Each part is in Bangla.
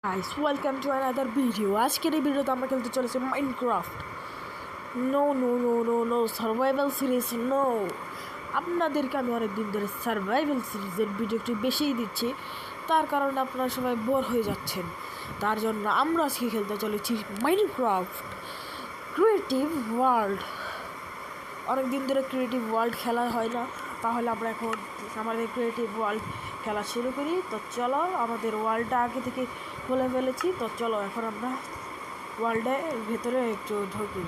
Guys welcome to another video. আজকের এই ভিডিওতে আমরা খেলতে চলেছি Minecraft. No no no no no survival series no. আপনাদেরকে আমি অনেক দিন ধরে সার্ভাইভাল সিরিজের ভিডিও একটু বেশিই দিচ্ছি, তার কারণে আপনারা সবাই বোর হয়ে যাচ্ছেন। তার জন্য আমরা আজকে খেলতে চলেছি মাইনক্রাফট ক্রিয়েটিভ ওয়ার্ল্ড। অনেক দিন ধরে ক্রিয়েটিভ ওয়ার্ল্ড খেলা হয় না, তাহলে আমরা এখন আমাদের ক্রিয়েটিভ ওয়ার্ল্ড খেলা শুরু করি। তো চলো, আমাদের ওয়ার্ল্ডটা আগে থেকে খুলে ফেলেছি। তো চলো এখন আমরা ওয়ার্ল্ডের ভেতরে একটু ঢুকি।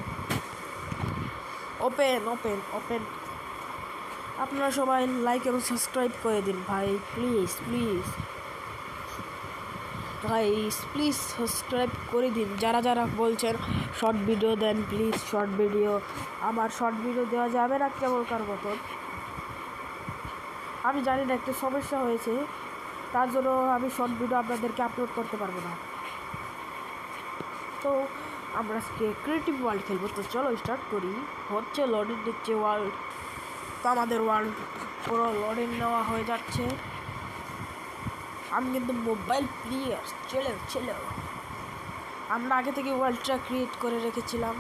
Open open open. আপনারা সবাই লাইক এবং সাবস্ক্রাইব করে দিন ভাই, প্লিজ প্লিজ ভাই, প্লিজ সাবস্ক্রাইব করে দিন। যারা যারা বলছেন শর্ট ভিডিও দেন, প্লিজ শর্ট ভিডিও। আমার শর্ট ভিডিও দেওয়া যাবে না কেবলকার মতন। আমি জানি না, একটা সমস্যা হয়েছে, তার জন্য আমি শর্ট ভিডিও আপনাদেরকে আপলোড করতে পারবো না। তো আমরা আজকে ক্রিয়েটিভ ওয়ার্ল্ড খেলবো। তো চলো স্টার্ট করি। হচ্ছে লোডিং দিচ্ছে ওয়ার্ল্ড। তো আমাদের ওয়ার্ল্ড পুরো লোডিং নেওয়া হয়ে যাচ্ছে। আমি কিন্তু মোবাইল প্লেয়ার। চলো চলো, আমরা আগে থেকে ওয়ার্ল্ডটা ক্রিয়েট করে রেখেছিলাম।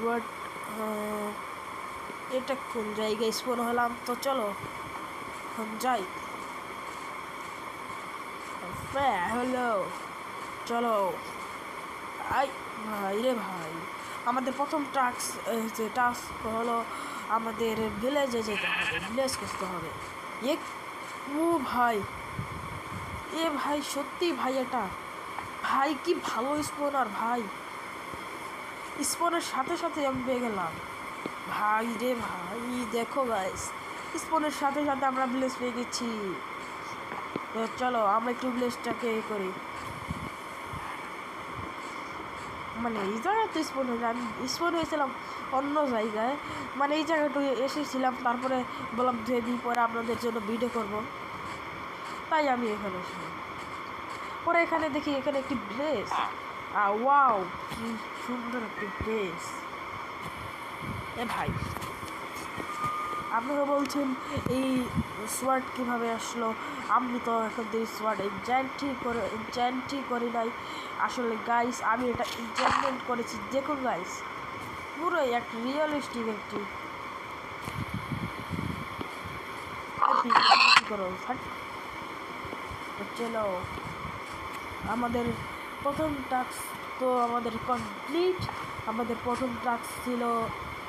ওয়ার্ল্ড এটা কোন জায়গায় স্পন হলাম? তো চলো এখন যাই। হ্যালো, চলো। আই ভাই রে ভাই, আমাদের প্রথম টাস্ক হলো আমাদের ভিলেজে যেতে হবে, ভিলেজ খুঁজতে হবে। এ ও ভাই, এ ভাই সত্যি ভাই, এটা ভাই কি ভালো স্পনার ভাই। স্পনের সাথে সাথে আমি পেয়ে গেলাম ভাই রে ভাই। দেখো গাইস, স্পনের সাথে সাথে আমরা ভিলেজ পেয়ে গেছি। চলো আমরা একটু ভিলেজটাকে করি। মানে এই জায়গায় তো স্পন হয়েছে, আমি স্পন হয়েছিলাম অন্য জায়গায়, মানে এই জায়গাটা এসেছিলাম, তারপরে বললাম ধুয়ে দিই, পরে আপনাদের জন্য ভিডিও করব, তাই আমি এখানে এসেছিলাম। পরে এখানে দেখি এখানে একটি ড্রেস। ওয়াও, কি সুন্দর একটি ড্রেস। এ ভাই, আপনারা বলছেন এই সোয়ার্ড কীভাবে আসলো? আমি তো এখন এই সোয়ার্ড এনচ্যান্টই করি নাই। আসলে গাইস, আমি এটা এনচ্যান্টমেন্ট করেছি। দেখুন গাইস, পুরোই একটা রিয়েলিস্টিক একটি করো। চলো, আমাদের প্রথম টাস্ক তো আমাদের কমপ্লিট। আমাদের প্রথম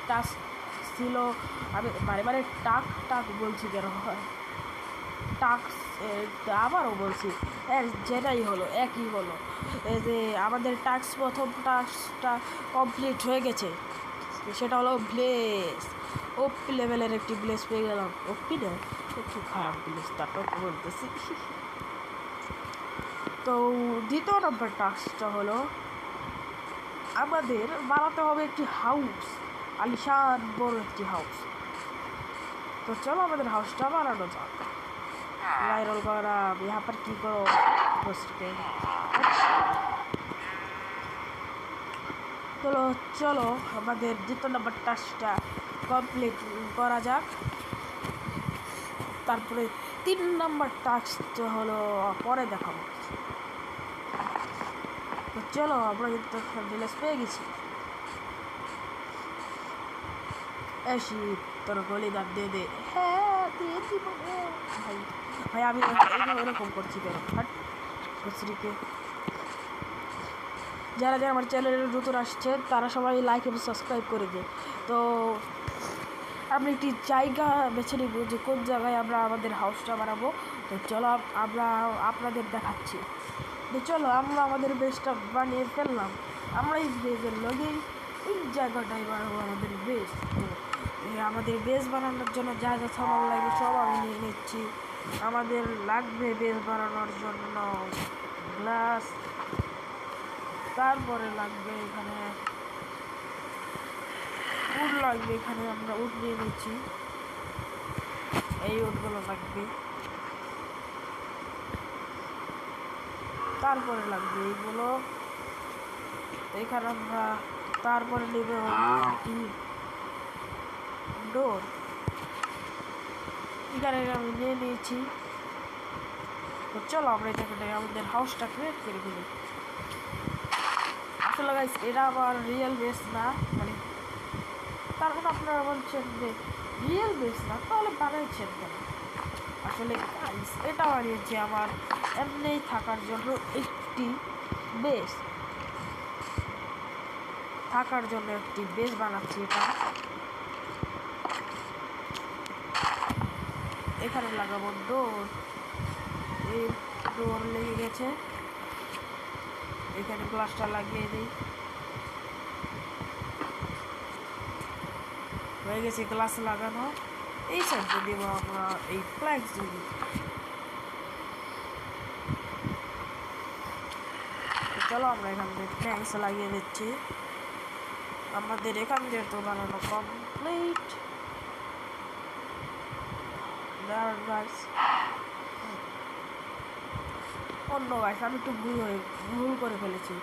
টাস্ক ছিল আমি বারে বারে টাক বলছি কেন হয়, টাস্ক আবারও বলছি, যেটাই হলো একই হলো। এই যে আমাদের প্রথম টাস্কটা কমপ্লিট হয়ে গেছে, সেটা হলো ব্লেস। ওপি লেভেলের একটি ব্লেস পেয়ে গেলাম। ওপি না, একটু খারাপ ব্লেস, তারপর বলতেছি। তো দ্বিতীয় নম্বর টাস্কটা হলো আমাদের বানাতে হবে একটি হাউস, আলিশান বড় একটি হাউস। তো চলো আমাদের হাউসটা বানানো যাক। वायरल करा यहाँ पर की करो বসতে। চলো চলো, আমাদের দ্বিতীয় নম্বর টাস্কটা কমপ্লিট করা যাক। তারপরে 3 নম্বর টাস্কটা হলো পরে দেখাবো। তো চলো, আমরা কিন্তু ভিলেজ পেয়ে গেছি। এসি তোর গলি দাঁত দিয়ে দে। হ্যাঁ দিয়ে দিব ভাই। ভাই আমি এরকম করছি কেন? শ্রীকে যারা যারা আমার চ্যানেলে নতুন আসছে তারা সবাই লাইক এবং সাবস্ক্রাইব করে দিন। তো আমরা একটি জায়গা বেছে নিব যে কোন জায়গায় আমরা আমাদের হাউসটা বানাবো। তো চলো আমরা আপনাদের দেখাচ্ছি। তো চলো, আমরা আমাদের বেসটা বানিয়ে ফেললাম। আমরা এই বেসের লগেই এই জায়গাটাই বানাবো আমাদের বেস। তো আমাদের বেস বানানোর জন্য যা যা সামান লাগে সব আমি নিয়ে নিচ্ছি। আমাদের লাগবে বেস বানানোর জন্য গ্লাস, তারপরে লাগবে এখানে উড লাগবে। এখানে আমরা উড নিয়ে নিচ্ছি, এই উডগুলো লাগবে। তারপরে লাগবে এইগুলো, এখানে আমরা তারপরে নেবে ডোর। এখানে আমি নিয়ে নিয়েছি। তো চলো আমরা এটাকে আমাদের হাউসটা ক্রিয়েট করে ফেলি। আসলে গাইস এটা আমার রিয়েল বেস না, মানে তারপর আপনারা বলছেন যে রিয়েল বেস না, তাহলে বানাইছেন কেন? আসলে গাইস এটা বানিয়েছি আমার এমনি থাকার জন্য একটি বেস, থাকার জন্য একটি বেস বানাচ্ছি। এটা এখানে লাগাবো ডোর, এই ডোর লেগে গেছে, এখানে গ্লাসটা লাগিয়ে দিই, হয়ে গেছে গ্লাস লাগানো। এই সাইডে দেব আমরা এই প্ল্যাঙ্কস যদি, চলো আমরা এখান থেকে প্ল্যাঙ্কস লাগিয়ে দিচ্ছি। আমাদের এখান দিয়ে তো বানানো কমপ্লিট। গাইস অন্য গাইস আমি একটু ভুল করে ফেলেছি।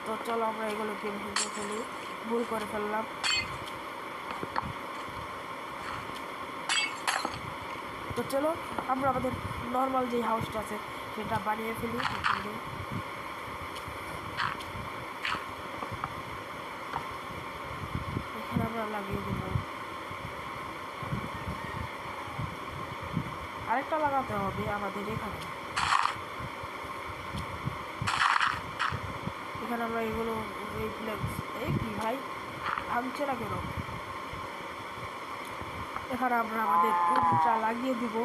তো চলো আমরা এগুলোকে ভেঙে ফেলি, ভুল করে ফেললাম। তো চলো আমরা আমাদের নর্মাল যে হাউসটা আছে সেটা বানিয়ে ফেলি। এখানে আমরা লাগিয়ে দেব, আরেকটা লাগাতে হবে আমাদের এখানে। এখানে আমরা এগুলো এই প্লেক্স, এই কি ভাই ভাঙছে না কেন? এখানে আমরা আমাদের রুমটা লাগিয়ে দিব,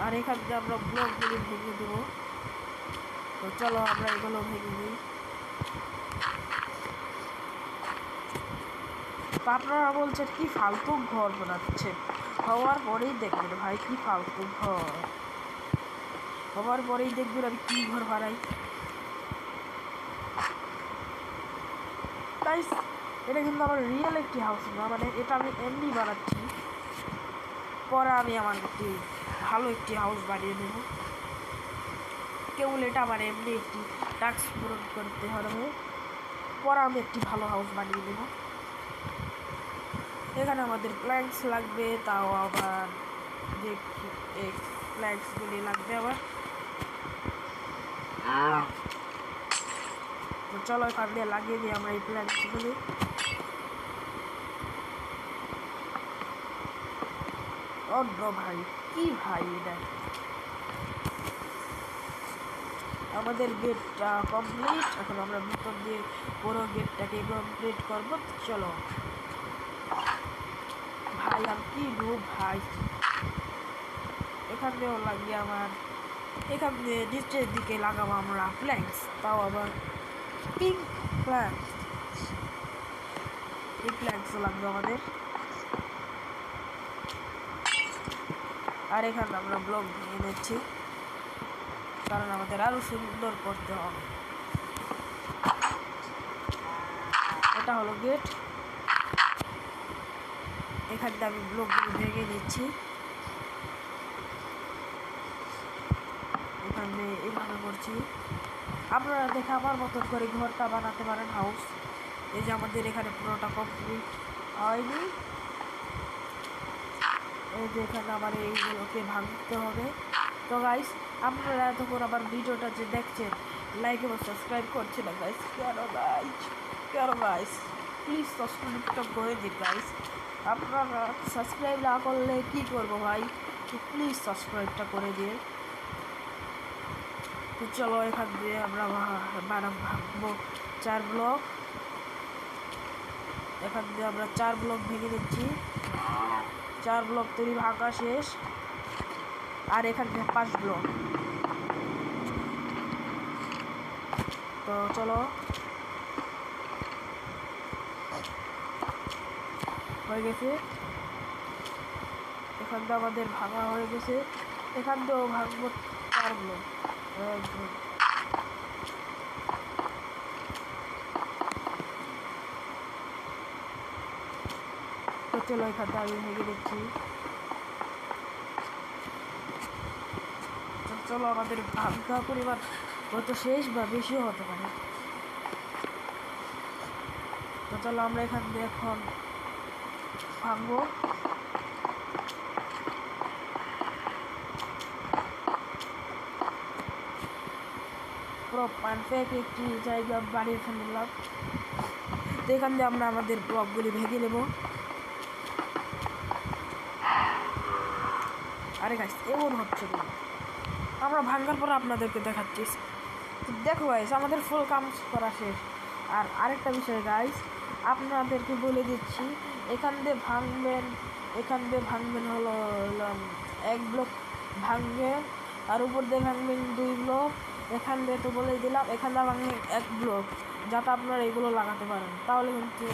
আর এখান থেকে আমরা ব্লকগুলি ভেঙে দেব। তো চলো আমরা এগুলো ভেঙে দিই। তো আপনারা বলছেন কি ফালতু ঘর বানাচ্ছে, হওয়ার পরেই দেখবেন ভাই কি ফালতু ঘর, হওয়ার পরেই দেখবেন আমি কি ঘর বানাই। গাইস এটা কিন্তু আমার রিয়েল একটি হাউস না, মানে এটা আমি এমনি বানাচ্ছি, পরে আমি আমার একটি ভালো একটি হাউস বানিয়ে দেব। কেবল এটা আমার এমনি একটি টাস্ক পূরণ করতে হবে, পরে আমি একটি ভালো হাউস বানিয়ে দেব। এখানে আমাদের প্ল্যাঙ্কস লাগবে, তাও আবার দেখি এই প্ল্যাঙ্কসগুলি লাগবে আবার। তো চলো এখান দিয়ে লাগিয়ে দিই আমরা এই প্ল্যাঙ্কসগুলি। অন্য ভাই কি ভাই এটা, আমাদের গেটটা কমপ্লিট। এখন আমরা ভিতর দিয়ে পুরো গেটটাকে কমপ্লিট করব। চলো ভাই আর কি রূপ ভাই, এখান দিয়েও লাগিয়ে আমার এখান দিয়ে নিচের দিকে লাগাবো আমরা প্ল্যাঙ্কস, তাও আবার পিঙ্ক প্ল্যাঙ্কস। এই প্ল্যাঙ্কসও লাগবে আমাদের। আর এখানে আমরা ব্লক ভেঙে নিচ্ছি, কারণ আমাদের আরো সুন্দর করতে হবে। এটা হলো গেট, এখান থেকে আমি ব্লকগুলো ভেঙে নিচ্ছি। এখানে এইভাবে করছি, আপনারা দেখে আমার মতন করে ঘরটা বানাতে পারেন হাউস। এই যে আমাদের এখানে পুরোটা কমপ্লিট হয়নি, এই যে এখানে আমার এইগুলোকে ভাঙতে হবে। তো গাইস আপনারা এতক্ষণ আমার ভিডিওটা যে দেখছেন লাইক এবং সাবস্ক্রাইব করছে না গাইস, কেন গাইস প্লিজ সাবস্ক্রাইবটা করে দিন গাইস। আপনারা সাবস্ক্রাইব না করলে কি করবো ভাই, প্লিজ সাবস্ক্রাইবটা করে দিন। তো চলো এখান দিয়ে আমরা ভাঙবো 4 ব্লক, এখান দিয়ে আমরা 4 ব্লক ভেঙে দিচ্ছি। 4 ব্লক তৈরি ভাঙা শেষ, আর এখান থেকে 5 ব্লক। তো চলো হয়ে গেছে, এখান থেকে আমাদের ভাঙা হয়ে গেছে। এখান থেকেও ভাঙবো 4 ব্লক। তো চলো এখান থেকে আমি ভেঙে দিচ্ছি। চলো আমাদের ভাঙা পরিমাণ কত শেষ বা বেশিও হতে পারে। তো চলো আমরা এখান দিয়ে এখন ভাঙবো। পুরো পারফেক্ট একটি জায়গা বানিয়ে ফেললাম। তো এখান দিয়ে আমরা আমাদের ব্লকগুলি ভেঙে নেব। আরে গাইস এমন হচ্ছে না, আমরা ভাঙার পর আপনাদেরকে দেখাচ্ছি। দেখো গাইস আমাদের ফুল কাম করা শেষ। আর আরেকটা বিষয় গাইস আপনাদেরকে বলে দিচ্ছি, এখান দিয়ে ভাঙবেন হলো 1 ব্লক ভাঙবেন, আর উপর দিয়ে ভাঙবেন 2 ব্লক। এখান দিয়ে তো বলেই দিলাম, এখান দিয়ে ভাঙবেন 1 ব্লক, যাতে আপনারা এগুলো লাগাতে পারেন, তাহলে কিন্তু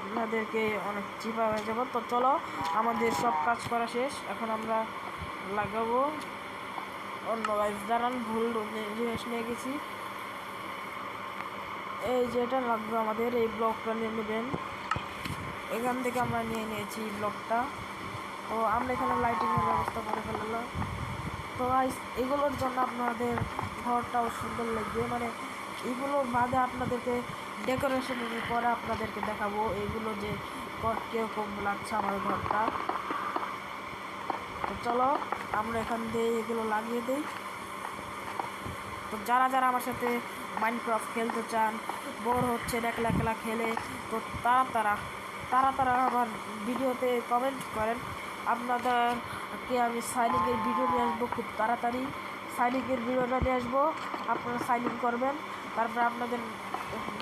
আপনাদেরকে অনেক চিপা হয়ে যাবো। তো চলো আমাদের সব কাজ করা শেষ, এখন আমরা লাগাবো। অন্য গাইস দাঁড়ান, ভুল জিনিস নিয়ে গেছি। এই যেটা লাগবে আমাদের, এই ব্লকটা নিয়ে নেবেন। এখান থেকে আমরা নিয়ে নিয়েছি ব্লকটা। তো আমরা এখানে লাইটিংয়ের ব্যবস্থা করে ফেললাম। তো গাইস এগুলোর জন্য আপনাদের ঘরটাও সুন্দর লাগবে, মানে এগুলো বাদে আপনাদেরকে ডেকোরেশনের পরে আপনাদেরকে দেখাবো এগুলো যে কীরকম লাগছে আমার ঘরটা। তো চলো আমরা এখান দিয়ে এগুলো লাগিয়ে দিই। তো যারা যারা আমার সাথে মাইনক্রাফট খেলতে চান, বোর হচ্ছেন একলা একলা খেলে, তো তারা আমার ভিডিওতে কমেন্ট করেন। আপনাদেরকে আমি সাইনিংয়ের ভিডিও নিয়ে আসবো খুব তাড়াতাড়ি। সাইনিংয়ের ভিডিওটা নিয়ে আসবো, আপনারা সাইনিং করবেন। তারপরে আপনাদের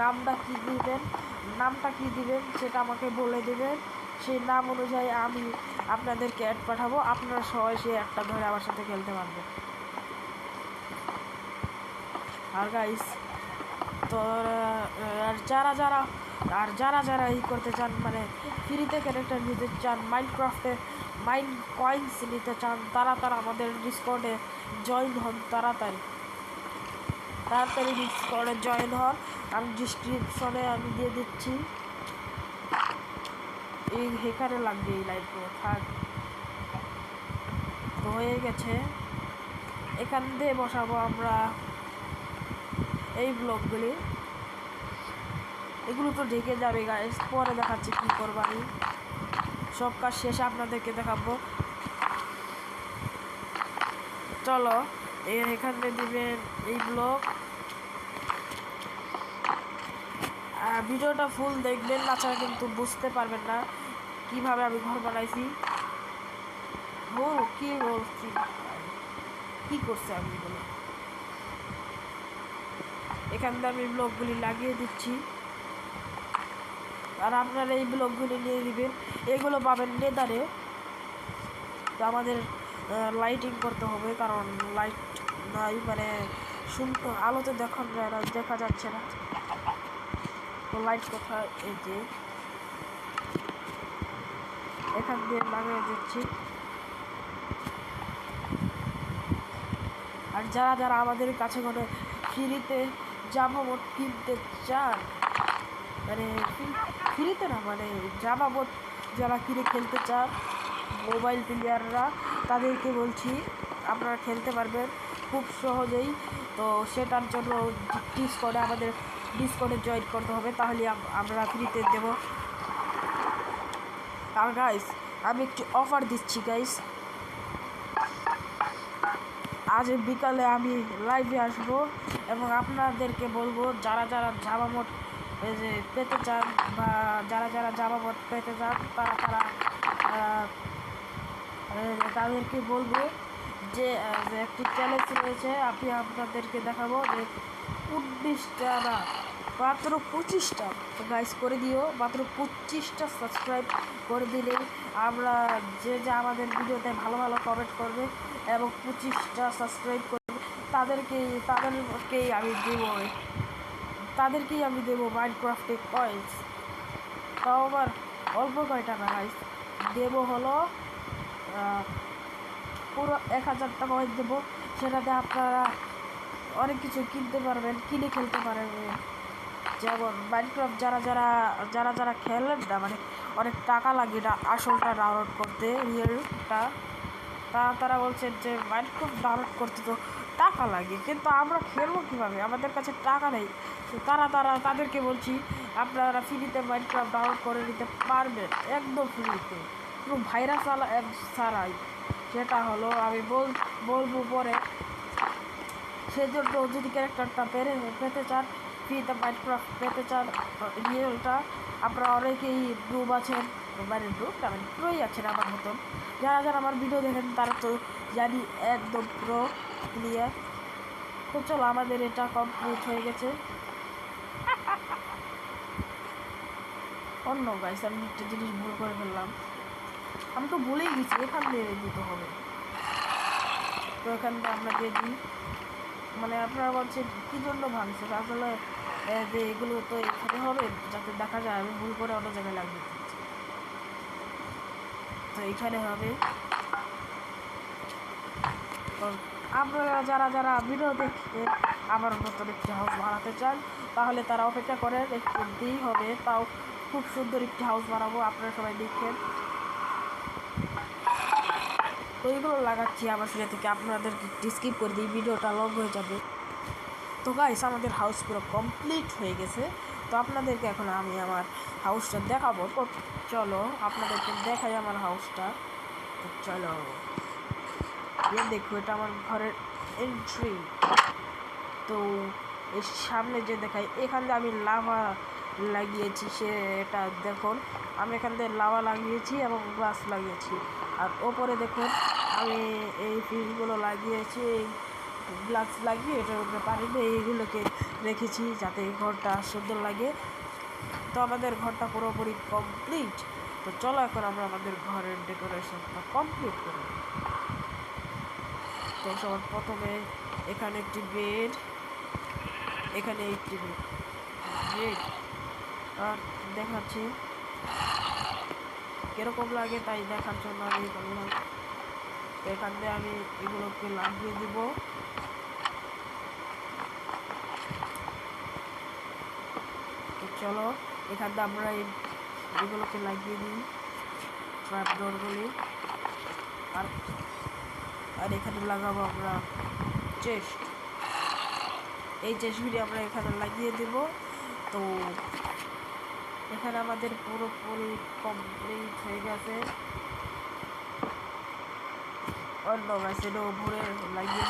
নামটা কি দিবেন সেটা আমাকে বলে দেবেন। সেই নাম অনুযায়ী আমি আপনাদেরকে অ্যাড পাঠাবো, আপনারা সবাই সেই একটা ধরে আমার সাথে খেলতে পারবেন। আর গাইস তো যারা যারা ই করতে চান, মানে ফ্রিতে ক্যারেক্টার নিতে চান, মাইনক্রাফটে মাইন কয়েন্স নিতে চান, তারা আমাদের ডিসকর্ডে জয়েন হন। তাড়াতাড়ি ডিসকর্ডে জয়েন হন, আমি ডিসক্রিপশনে আমি দিয়ে দিচ্ছি। এখানে লাগবে এই লাইটগুলো থাক। তো হয়ে গেছে, এখান দিয়ে বসাবো আমরা এই ব্লকগুলি। এগুলো তো ঢেকে যাবে গাইস, পরে দেখাচ্ছি কী করবো আমি। সব কাজ শেষে আপনাদেরকে দেখাবো। চলো এখানে দিবেন এই ব্লক। ভিডিওটা ফুল দেখবেন, তাছাড়া কিন্তু বুঝতে পারবেন না কিভাবে আমি ঘর বানাইছি। কি করছে আমি এগুলো। এখান থেকে আমি ব্লকগুলি লাগিয়ে দিচ্ছি, আর আপনারা এই ব্লকগুলি নিয়ে নেবেন। এগুলো পাবেন নেদারে। তো আমাদের লাইটিং করতে হবে, কারণ লাইট নাই, মানে শুনতে আলোতে দেখা যাচ্ছে না। তো লাইট কোথায়, এই যে এখান দিয়ে লাগিয়ে দিচ্ছি। আর যারা আমাদের কাছে করে ফ্রিতে জাভা বোর্ড কিনতে চান, মানে ফ্রিতে না, মানে জাভা বোর্ড যারা কিনে খেলতে চান মোবাইল প্লেয়াররা, তাদেরকে বলছি আপনারা খেলতে পারবেন খুব সহজেই। তো সেটার জন্য আমাদের ডিসকর্ডে জয়েন করতে হবে, তাহলে আমরা ফ্রিতে দেব। আর গাইস আমি একটি অফার দিচ্ছি গাইস, আজ বিকালে আমি লাইভে আসবো এবং আপনাদেরকে বলবো যারা জাভা মোড পেতে চান, বা যারা জাভা মোড পেতে চান, তাদেরকে বলবো যে একটি চ্যালেঞ্জ রয়েছে। আমি আপনাদেরকে দেখাবো যে 19টা না, মাত্র 25টা গাইস করে দিও, মাত্র 25টা সাবস্ক্রাইব করে দিলে আমরা যে আমাদের ভিডিওতে ভালো কমেন্ট করবে এবং 25টা সাবস্ক্রাইব করবে, তাদেরকেই আমি দেবো মাইনক্রাফটে কয়েন্স। তাও আবার অল্প কয় টাকা গাইস, দেবো হলো পুরো 1000 টাকা দেবো। সেটাতে আপনারা অনেক কিছু কিনতে পারবেন, কিনে খেলতে পারবেন। যেমন মাইনক্রাফট যারা খেলেন না, মানে অনেক টাকা লাগে না আসলটা ডাউনলোড করতে, রিয়েলটা, তারা বলছেন যে মাইনক্রাফট ডাউনলোড করতে তো টাকা লাগে, কিন্তু আমরা খেলবো কীভাবে, আমাদের কাছে টাকা নেই। তো তাদেরকে বলছি আপনারা ফ্রিতে মাইনক্রাফট ডাউনলোড করে নিতে পারবেন, একদম ফ্রিতে, কোনো ভাইরাস ছাড়াই। সেটা হলো আমি বলবো পরে, সেজন্য যদি ক্যারেক্টারটা পেতে চান, ফ্রি দ্য মাইনক্রাফট পেতে চান রিয়েলটা, আপনারা অনেকেই গ্রুপ আছেন, মানে গ্রুপ না মানে প্রোই আছেন আমার মতন। যারা যারা আমার ভিডিও দেখেন তারা তো জানি একদম প্রো ক্লিয়ার। তো চলো আমাদের এটা কমপ্লিট হয়ে গেছে। অন্য গাইস আমি একটা জিনিস ভুল করে ফেললাম, আমি তো ভুলেই গেছি এখান দিয়ে দিতে হবে। তো এখান থেকে আমরা দিয়ে দিই, মানে আপনারা বলছেন কী জন্য ভাঙছে, আসলে যে এগুলো তো এখানে হবে যাতে দেখা যায় আমি ভুল করে অন্য জায়গায় লাগিয়ে দিচ্ছি। তো এখানে হবে। তো আপনারা যারা যারা ভিডিও দেখে আমার নতুন একটি হাউস বানাতে চান তাহলে তারা অপেক্ষা করেন, একটু দিই হবে, তাও খুব সুন্দর একটি হাউস বানাবো, আপনারা সবাই দেখেন। তো এইগুলো লাগাচ্ছি আমার সাথে থেকে, আপনাদেরকে স্কিপ করে দিই, ভিডিওটা লং হয়ে যাবে। তো গাইস আমাদের হাউস পুরো কমপ্লিট হয়ে গেছে। তো আপনাদেরকে এখন আমি আমার হাউসটা দেখাবো। তো চলো আপনাদেরকে দেখাই আমার হাউসটা। তো চলো দেখো, এটা আমার ঘরের এন্ট্রি। তো এর সামনে যে দেখাই, এখান দিয়ে আমি লাভা লাগিয়েছি, সে এটা দেখুন আমি এখান দিয়ে লাভা লাগিয়েছি এবং গ্লাস লাগিয়েছি। আর ওপরে দেখুন আমি এই ফিশগুলো লাগিয়েছি, এই গ্লাস লাগিয়ে এটার উপরে পানি দিয়ে এইগুলোকে রেখেছি যাতে এই ঘরটা সুন্দর লাগে। তো আমাদের ঘরটা পুরোপুরি কমপ্লিট। তো চলো এখন আমরা আমাদের ঘরের ডেকোরেশনটা কমপ্লিট করি। তো সবার প্রথমে এখানে একটি বেড, এখানে একটি বেড আর দেখাচ্ছি কিরকম লাগে তাই দেখার জন্য আমি করলাম। এখান দিয়ে আমি এগুলোকে লাগিয়ে দিব। তো চলো এখান দিয়ে আমরা এগুলোকে লাগিয়ে দিই, ট্র্যাপ ডোরগুলি। আর আর এখানে লাগাবো আমরা চেস্ট, এই চেস্টগুলি আমরা এখানে লাগিয়ে দেব। তো এখানে আমাদের পুরোপুরি কমপ্লিট হয়ে গেছে। অন্য গাছ এটাও ভরে লাগিয়ে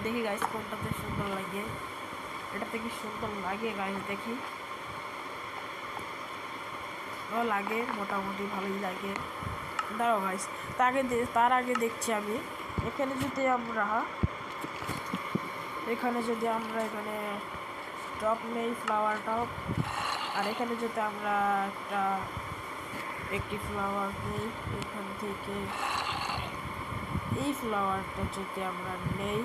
দেখি গাইস কোনটাতে সুন্দর লাগে, এটাতে কি সুন্দর লাগে গাইস দেখি। লাগে মোটামুটি ভালোই লাগে। দাঁড়াও গাইস তার আগে দেখছি আমি এখানে যদি আমরা এখানে টপ নেই, ফ্লাওয়ার টপ, আর এখানে যদি আমরা একটি ফ্লাওয়ার নেই এখান থেকে, এই ফ্লাওয়ারটা যদি আমরা নেই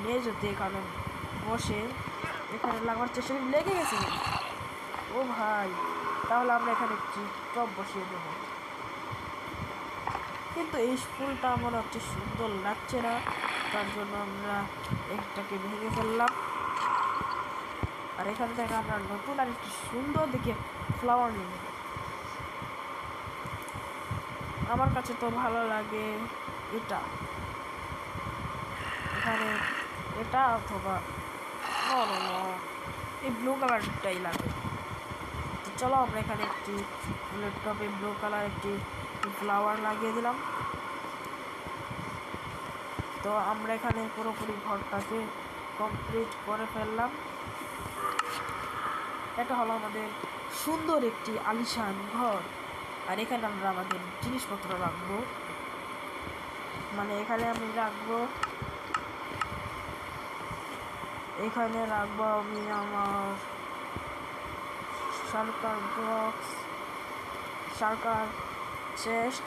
নিয়ে যদি এখানে বসে এখানে লাগার চেষ্টা লেগে গেছে, ও ভাই তাহলে আমরা এখানে একটি টপ বসিয়ে দেব। কিন্তু এই ফুলটা মনে হচ্ছে সুন্দর লাগছে না, তার জন্য আমরা একটাকে ভেঙে ফেললাম। আর এখান থেকে আমরা নতুন আর একটি সুন্দর দেখে ফ্লাওয়ার নিয়ে নেব। আমার কাছে তো ভালো লাগে এটা, এখানে এটা অথবা এই ব্লু কালারটাই লাগে। তো চলো আমরা এখানে একটি ল্যাপটপে ব্লু কালার একটি ফ্লাওয়ার লাগিয়ে দিলাম। তো আমরা এখানে পুরোপুরি ঘরটাকে কমপ্লিট করে ফেললাম। এটা হলো আমাদের সুন্দর একটি আলিশান ঘর। আর এখানে আমরা আমাদের জিনিসপত্র রাখবো, মানে এখানে আমি রাখবো আমি আমার সরকার বক্স, সরকার চেস্ট,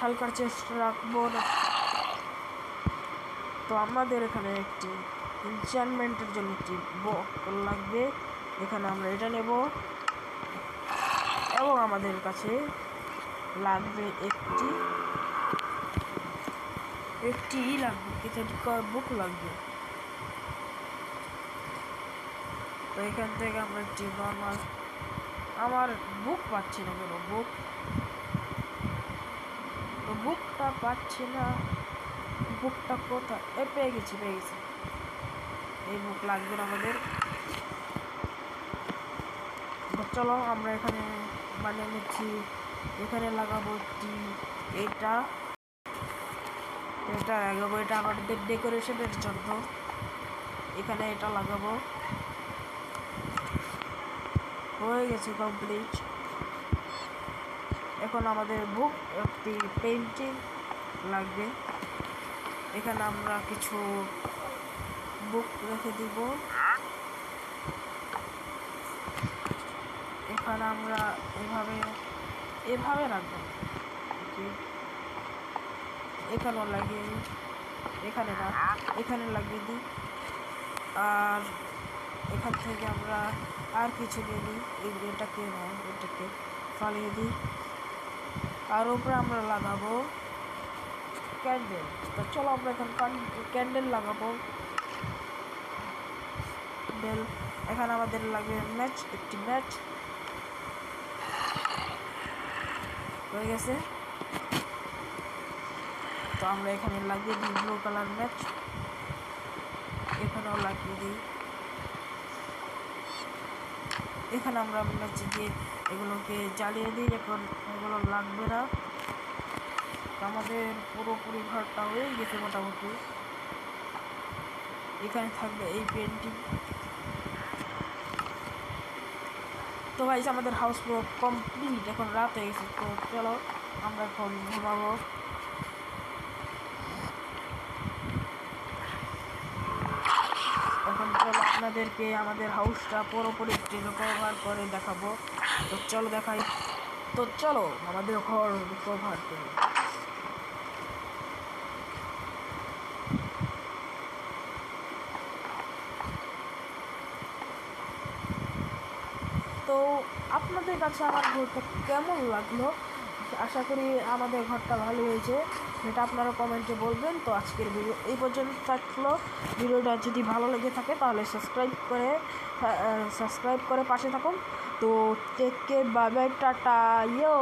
সরকার চেস্ট রাখবো না। তো আমাদের এখানে একটি এনচ্যান্টমেন্টের জন্য একটি বক লাগবে, এখানে আমরা এটা নেব। এবং আমাদের কাছে লাগবে একটি বুক লাগবে। তো এখান থেকে আমরা একটি নর্মাল, আমার বুক পাচ্ছি না কেন, বুকটা পাচ্ছি না, বুকটা কোথায়, পেয়ে গেছি এই বুক লাগবে আমাদের। চলো আমরা এখানে বানিয়ে নিচ্ছি, এখানে লাগাবো একটি এটা লাগাবো, এটা আমাদের ডেকোরেশনের জন্য। এখানে এটা লাগাবো, হয়ে গেছে কমপ্লিট। এখন আমাদের বুক একটি পেন্টিং লাগবে। এখানে আমরা কিছু বুক রেখে দিব। এখানে আমরা এভাবে রাখবো। এখানেও লাগিয়ে দিই, এখানে না, এখানে লাগিয়ে দিই। আর এখান থেকে আমরা আর কিছু নিয়ে নিই, এটাকে ফালিয়ে দিই। আর উপরে আমরা লাগাবো ক্যান্ডেল। তো চলো আমরা এখন ক্যান্ডেল লাগাবো। এখানে আমাদের লাগবে একটি ম্যাচ হয়ে গেছে। তো আমরা এখানে লাগিয়ে দিই ব্লু কালার ম্যাচ, এখানেও লাগিয়ে দিই। এখানে আমরা ম্যাচ দিয়ে এগুলোকে জ্বালিয়ে দিই, এখন এগুলো লাগবে না। আমাদের পুরোপুরি ঘরটা হয়ে গেছে মোটামুটি। এখানে থাকবে এই পেন্টিং। তো গাইস আমাদের হাউস পুরো কমপ্লিট, এখন রাত হয়ে গেছে। তো চলো আমরা এখন ঘুমাবো। এখন চলো আপনাদেরকে আমাদের হাউসটা পুরোপুরি রিকভার করে দেখাবো। তো চলো দেখাই। তো চলো আমাদের ঘর রিকভার করি। তো আপনাদের কাছে আমার ঘরটা কেমন লাগলো? আশা করি আমাদের ঘরটা ভালো হয়েছে, সেটা আপনারা কমেন্টে বলবেন। তো আজকের ভিডিও এই পর্যন্ত থাকলো। ভিডিওটা যদি ভালো লেগে থাকে তাহলে সাবস্ক্রাইব করে পাশে থাকুন। তো take care, bye bye, tata, ইয়ো।